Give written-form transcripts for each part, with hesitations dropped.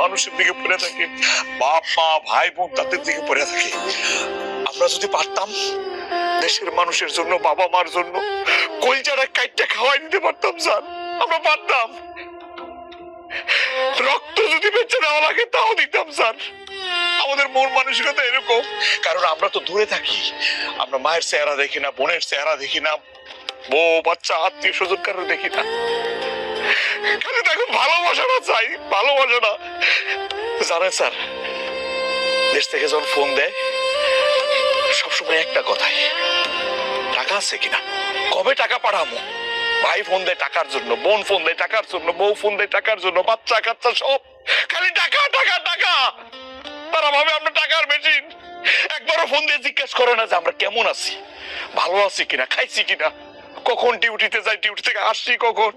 মানুষের দিকে পড়ে থাকে, বাপ মা ভাই বোন তাদের দিকে পড়ে থাকে। আমরা যদি পারতাম দেশের মানুষের জন্য, বাবা মার জন্য কলজাটা কাইটটা খাওয়াই দিতে পারতাম স্যার, আমরা পারতাম। রক্ত যদি বেঁচে দেওয়া লাগে তাও দিতাম স্যার। আমাদের মন মানসিকতা এরকম, কারণ আমরা তো দূরে থাকি, আমরা মায়ের চেহারা দেখি না, বোনের চেহারা দেখি না, বউ বাচ্চা আত্মীয় স্বজন কারো দেখি না। খালি দেখো ভালোবাসাটা চাই, ভালোবাসাটা। জানেন স্যার, দেশ থেকে যখন ফোন দেয় সবসময় একটা কথাই, টাকা আছে কিনা, কবে টাকা পাঠাবো। ভাই ফোন দেয় টাকার জন্য, বোন ফোন দেয় টাকার জন্য, বউ ফোন দেয় টাকার জন্য, বাচ্চা কাচ্চা সব খালি টাকা টাকা টাকা। তারা ভাবে আমরা টাকার মেশিন। একবারও ফোন দিয়ে জিজ্ঞেস করে না যে আমরা কেমন আছি, ভালো আছি কিনা, খাইছি কিনা, কখন ডিউটিতে যাই, ডিউটি থেকে আসছি কখন,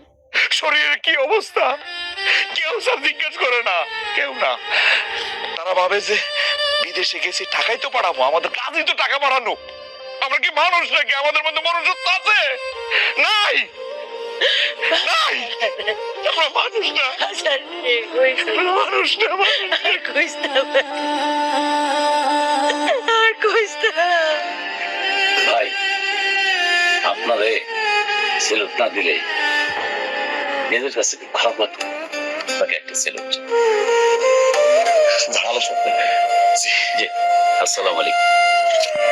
শরীরের কি অবস্থা, কেউ সব জিজ্ঞেস করে না, কেউ না। তারা ভাবে যে বিদেশে গেছি টাকাই তো পাঠাবো, আমাদের কাজই তো টাকা পাঠানো। আমরা কি মানুষ নাকি? আমাদের মধ্যে মনুষ্যত্ব আছে? নাই, নাই। আমরা মানুষ না, মানুষ না, ভাই আপনারে সেলুট না দিলে নিজের কাছে খুব খারাপ লাগতো। তাকে একটা সেলুট। ভালো থাকবেন। জি, আসসালামু আলাইকুম।